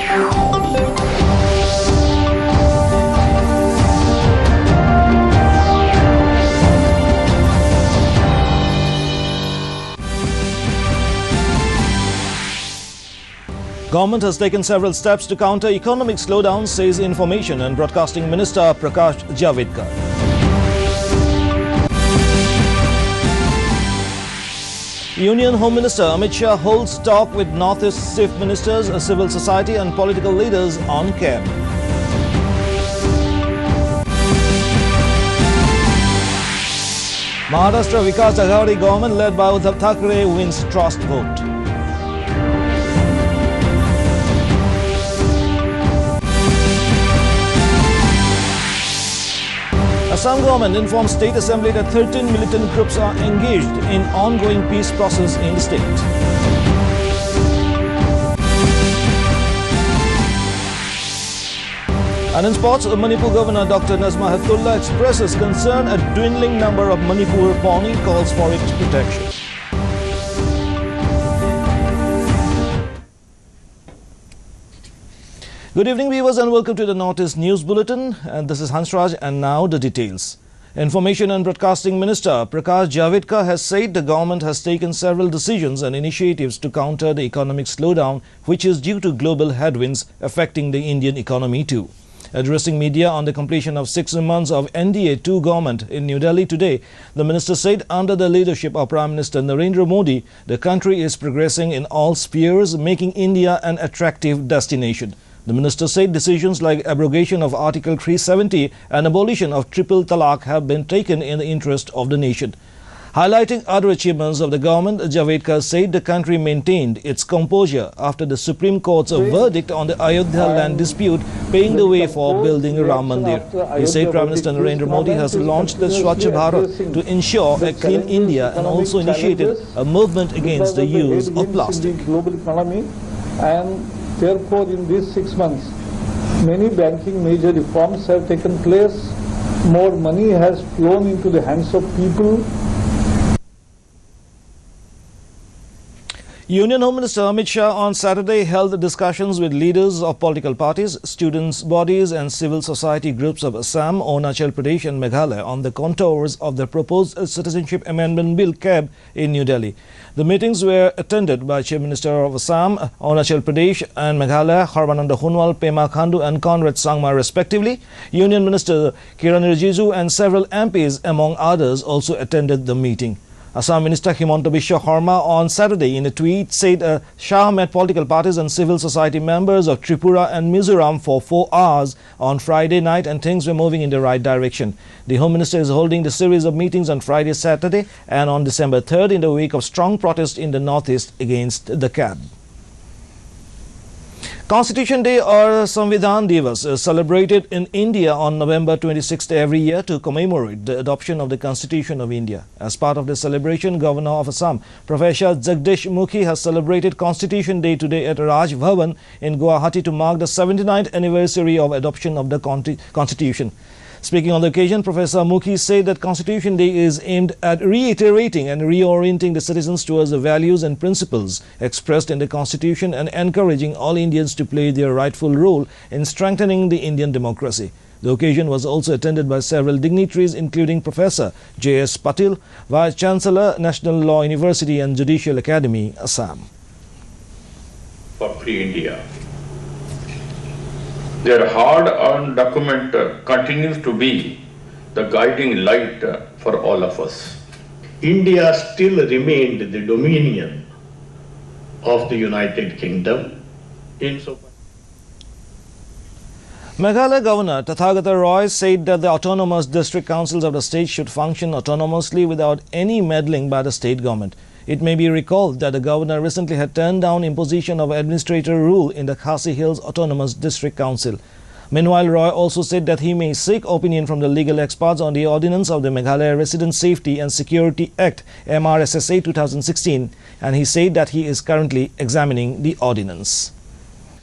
Government has taken several steps to counter economic slowdown, says Information and Broadcasting Minister Prakash Javadekar. Union Home Minister Amit Shah holds talk with North-East chief ministers, civil society and political leaders on CAB. Maharashtra Vikas Aghadi government led by Uddhav Thackeray wins trust vote. Assam government informs State Assembly that 13 militant groups are engaged in ongoing peace process in the state. And in sports, Manipur Governor Dr. Nazma Heptulla expresses concern at dwindling number of Manipur pony, calls for its protection. Good evening, viewers, and welcome to the Northeast News Bulletin. And this is Hansraj, and now the details. Information and Broadcasting Minister Prakash Javadekar has said the government has taken several decisions and initiatives to counter the economic slowdown, which is due to global headwinds affecting the Indian economy too. Addressing media on the completion of 6 months of NDA 2 government in New Delhi today, the minister said under the leadership of Prime Minister Narendra Modi, the country is progressing in all spheres, making India an attractive destination. The minister said decisions like abrogation of Article 370 and abolition of triple talaq have been taken in the interest of the nation. Highlighting other achievements of the government, Javadekar said the country maintained its composure after the Supreme Court's verdict on the Ayodhya land dispute, paving the way for building a Ram Mandir. He said Prime Minister Narendra Modi has launched the Swachh Bharat to ensure a clean India and also initiated a movement against the use of plastic. Therefore, in these 6 months, many banking major reforms have taken place. More money has flown into the hands of people. Union Home Minister Amit Shah on Saturday held discussions with leaders of political parties, students' bodies and civil society groups of Assam, Arunachal Pradesh and Meghalaya on the contours of the proposed Citizenship Amendment Bill CAB in New Delhi. The meetings were attended by Chief Minister of Assam, Arunachal Pradesh and Meghalaya, Sarbananda Sonowal, Pema Khandu and Conrad Sangma respectively. Union Minister Kiran Rijiju and several MPs among others also attended the meeting. Assam Minister Himanta Biswa Sarma on Saturday in a tweet said Shah met political parties and civil society members of Tripura and Mizoram for 4 hours on Friday night and things were moving in the right direction. The Home Minister is holding the series of meetings on Friday, Saturday and on December 3rd in the wake of strong protest in the Northeast against the CAB. Constitution Day or Samvidhan Divas is celebrated in India on November 26th every year to commemorate the adoption of the Constitution of India. As part of the celebration, Governor of Assam, Professor Jagdish Mukhi, has celebrated Constitution Day today at Raj Bhavan in Guwahati to mark the 79th anniversary of adoption of the Constitution. Speaking on the occasion, Professor Mukhi said that Constitution Day is aimed at reiterating and reorienting the citizens towards the values and principles expressed in the Constitution and encouraging all Indians to play their rightful role in strengthening the Indian democracy. The occasion was also attended by several dignitaries including Professor J.S. Patil, Vice Chancellor, National Law University and Judicial Academy, Assam. For free India. Their hard-earned document continues to be the guiding light for all of us. India still remained the dominion of the United Kingdom. Meghalaya Governor Tathagata Roy said that the autonomous district councils of the state should function autonomously without any meddling by the state government. It may be recalled that the governor recently had turned down imposition of administrator rule in the Khasi Hills Autonomous District Council. Meanwhile, Roy also said that he may seek opinion from the legal experts on the ordinance of the Meghalaya Resident Safety and Security Act MRSSA 2016, and he said that he is currently examining the ordinance.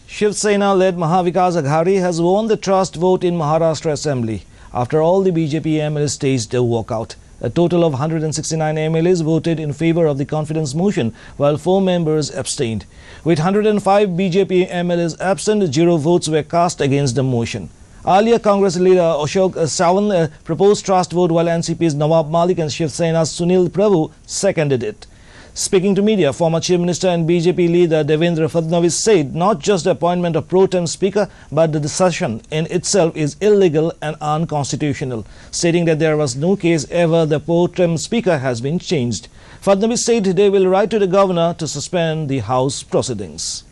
Shiv Sena-led Mahavikas Aghadi has won the trust vote in Maharashtra Assembly. After all, the BJP MLA staged a walkout. A total of 169 MLAs voted in favor of the confidence motion, while 4 members abstained. With 105 BJP MLAs absent, 0 votes were cast against the motion. Earlier, Congress leader Ashok Sawan proposed trust vote, while NCP's Nawab Malik and Shiv Sena's Sunil Prabhu seconded it. Speaking to media, former Chief Minister and BJP leader Devendra Fadnavis said not just the appointment of pro-tem speaker, but the decision in itself is illegal and unconstitutional, stating that there was no case ever the pro-tem speaker has been changed. Fadnavis said they will write to the governor to suspend the House proceedings.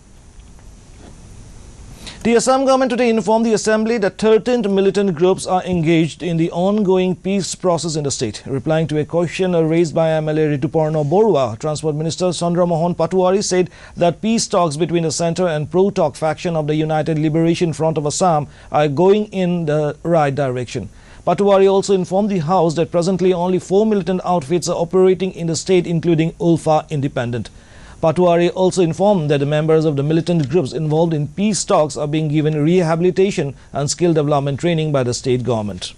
The Assam government today informed the Assembly that 13 militant groups are engaged in the ongoing peace process in the state. Replying to a question raised by MLA Rituparna Borua, Transport Minister Chandra Mohan Patuari said that peace talks between the centre and pro-talk faction of the United Liberation Front of Assam are going in the right direction. Patuari also informed the House that presently only 4 militant outfits are operating in the state, including Ulfa Independent. Patuari also informed that the members of the militant groups involved in peace talks are being given rehabilitation and skill development training by the state government.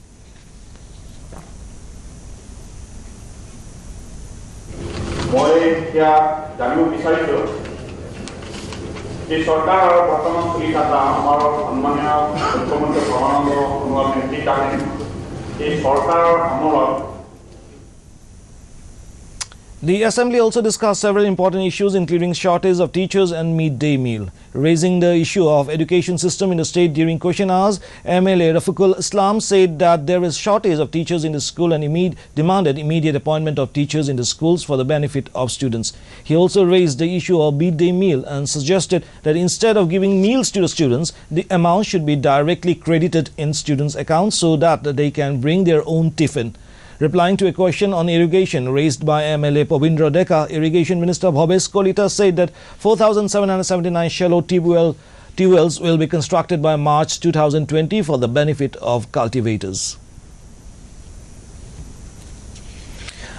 The Assembly also discussed several important issues, including shortage of teachers and midday meal. Raising the issue of education system in the state during question hours, MLA Rafiqul Islam said that there is shortage of teachers in the school and demanded immediate appointment of teachers in the schools for the benefit of students. He also raised the issue of midday meal and suggested that instead of giving meals to the students, the amount should be directly credited in students' accounts so that they can bring their own tiffin. Replying to a question on irrigation raised by MLA Povindra Deka, Irrigation Minister Bhabesh Kolita said that 4,779 shallow tube wells will be constructed by March 2020 for the benefit of cultivators.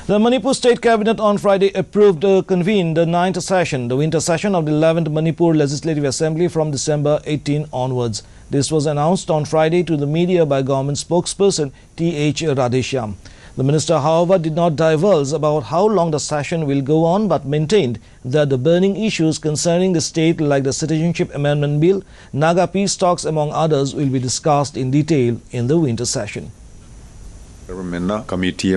The Manipur State Cabinet on Friday approved convene the 9th session, the winter session of the 11th Manipur Legislative Assembly from December 18 onwards. This was announced on Friday to the media by government spokesperson T.H. Radheshyam. The minister, however, did not divulge about how long the session will go on, but maintained that the burning issues concerning the state, like the Citizenship Amendment Bill, Naga peace talks, among others, will be discussed in detail in the winter session. Committee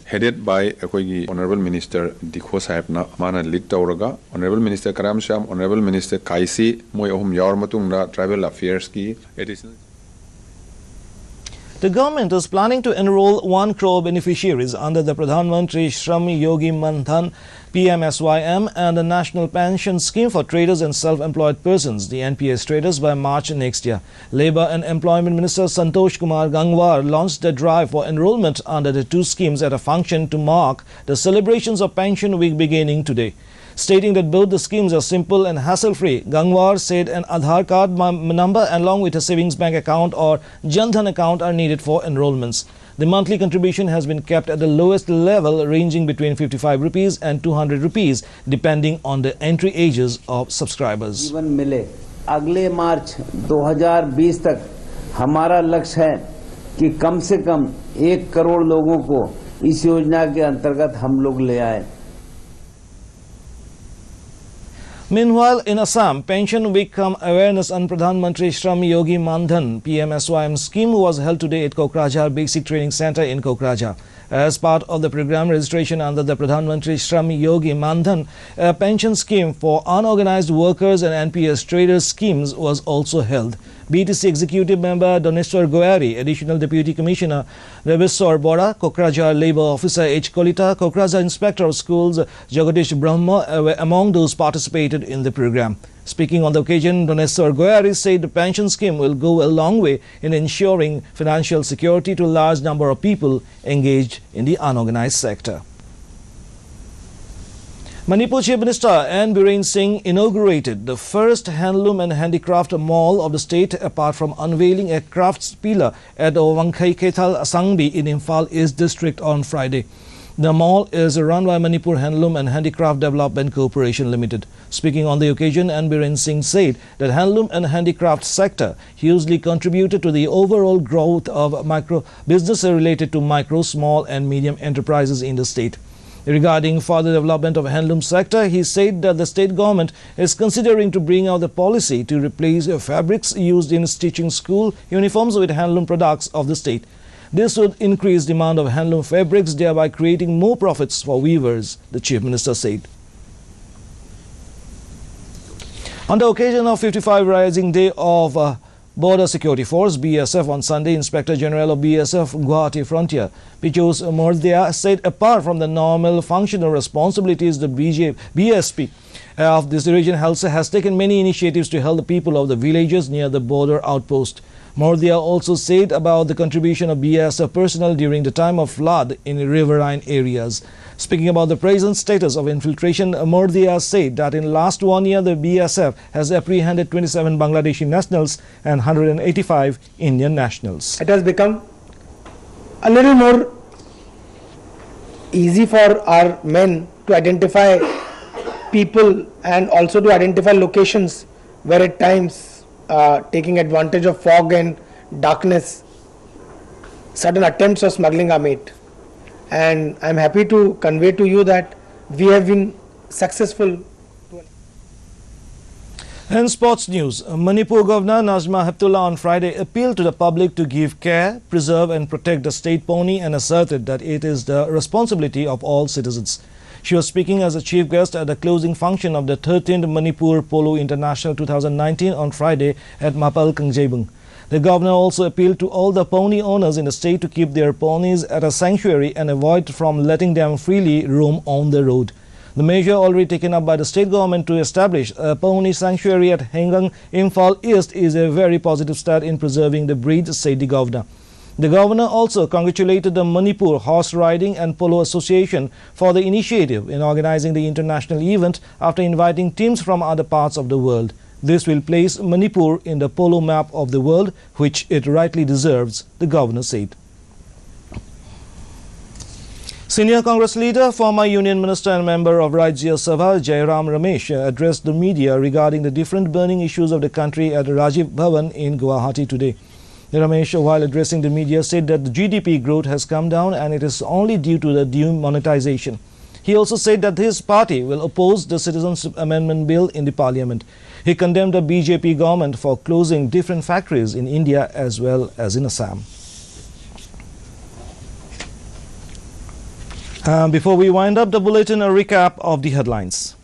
headed by Honorable Minister Dikho Sahibna Mana lead Tauraga, Honorable Minister Karam Sham, Honorable Minister Kaisi, Moy Ohum Yawarmatunga Tribal Affairs ki additional. The government is planning to enroll 1 crore beneficiaries under the Pradhan Mantri Shram Yogi Mandhan PMSYM and the National Pension Scheme for Traders and Self-Employed Persons, the NPS traders, by March next year. Labour and Employment Minister Santosh Kumar Gangwar launched the drive for enrolment under the 2 schemes at a function to mark the celebrations of Pension Week beginning today. Stating that both the schemes are simple and hassle-free, Gangwar said an Aadhaar card number along with a savings bank account or Jan Dhan account are needed for enrollments. The monthly contribution has been kept at the lowest level, ranging between 55 rupees and 200 rupees, depending on the entry ages of subscribers. जीवन मिले अगले मार्च 2020 तक हमारा लक्ष्य है कि कम से कम 1 करोड़ लोगों को इस योजना के अंतर्गत हम लोग ले आए. Meanwhile, in Assam, Pension Week cum Awareness and Pradhan Mantri Shram Yogi Mandhan PMSYM scheme was held today at Kokrajhar Basic Training Center in Kokrajhar. As part of the program, registration under the Pradhan Mantri Shram Yogi Mandhan pension scheme for unorganized workers and NPS traders schemes was also held. BTC Executive Member Doneshwar Goyari, Additional Deputy Commissioner Rebeswar Bora, Kokrajhar Labour Officer H. Kolita, Kokrajhar Inspector of Schools Jagadish Brahma were among those participated in the program. Speaking on the occasion, Doneshwar Goyari said the pension scheme will go a long way in ensuring financial security to a large number of people engaged in the unorganized sector. Manipur Chief Minister N. Biren Singh inaugurated the first handloom and handicraft mall of the state, apart from unveiling a crafts pillar at Wangkhai Kethal Sangbi in Imphal East District on Friday. The mall is run by Manipur Handloom and Handicraft Development Corporation Limited. Speaking on the occasion, N. Biren Singh said that handloom and handicraft sector hugely contributed to the overall growth of micro business related to micro, small and medium enterprises in the state. Regarding further development of handloom sector, he said that the state government is considering to bring out the policy to replace fabrics used in stitching school uniforms with handloom products of the state. This would increase demand of handloom fabrics, thereby creating more profits for weavers, the Chief Minister said. On the occasion of 55 Rising Day of Border Security Force BSF on Sunday, Inspector General of BSF Guwahati Frontier Pichos Mordia said apart from the normal functional responsibilities, the BSP of this region has taken many initiatives to help the people of the villages near the border outpost. Mordia also said about the contribution of BSF personnel during the time of flood in riverine areas. Speaking about the present status of infiltration, Mordia said that in last 1 year the BSF has apprehended 27 Bangladeshi nationals and 185 Indian nationals. It has become a little more easy for our men to identify people and also to identify locations where at times taking advantage of fog and darkness, certain attempts of smuggling are made. And I am happy to convey to you that we have been successful. In sports news, Manipur Governor Najma Heptullah on Friday appealed to the public to give care, preserve and protect the state pony and asserted that it is the responsibility of all citizens. She was speaking as a chief guest at the closing function of the 13th Manipur Polo International 2019 on Friday at Mapal Kangjebung. The governor also appealed to all the pony owners in the state to keep their ponies at a sanctuary and avoid from letting them freely roam on the road. The measure already taken up by the state government to establish a pony sanctuary at Hengang, Imphal East is a very positive start in preserving the breed, said the governor. The governor also congratulated the Manipur Horse Riding and Polo Association for the initiative in organizing the international event after inviting teams from other parts of the world. This will place Manipur in the polo map of the world, which it rightly deserves, the governor said. Senior Congress leader, former Union Minister and member of Rajya Sabha, Jairam Ramesh, addressed the media regarding the different burning issues of the country at Rajiv Bhavan in Guwahati today. Ramesh, while addressing the media, said that the GDP growth has come down and it is only due to the demonetization. He also said that his party will oppose the Citizenship Amendment Bill in the Parliament. He condemned the BJP government for closing different factories in India as well as in Assam. Before we wind up the bulletin, a recap of the headlines.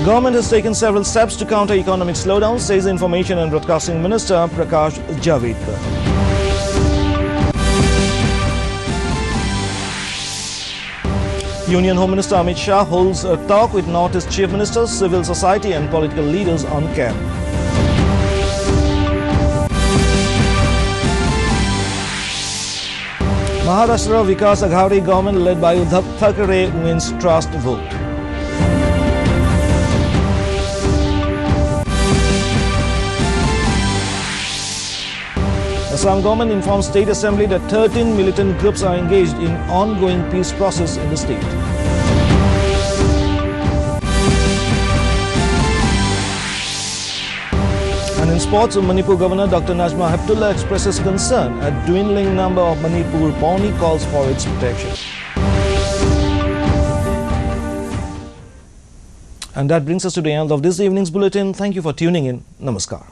Government has taken several steps to counter economic slowdown, says Information and Broadcasting Minister Prakash Javadekar. Union Home Minister Amit Shah holds a talk with Northeast Chief Ministers, civil society and political leaders on camp. Maharashtra Vikas Aghadi government led by Uddhav Thackeray wins trust vote. Assam government informs State Assembly that 13 militant groups are engaged in ongoing peace process in the state. And in sports, Manipur Governor Dr. Najma Heptullah expresses concern at dwindling number of Manipur pony, calls for its protection. And that brings us to the end of this evening's bulletin. Thank you for tuning in. Namaskar.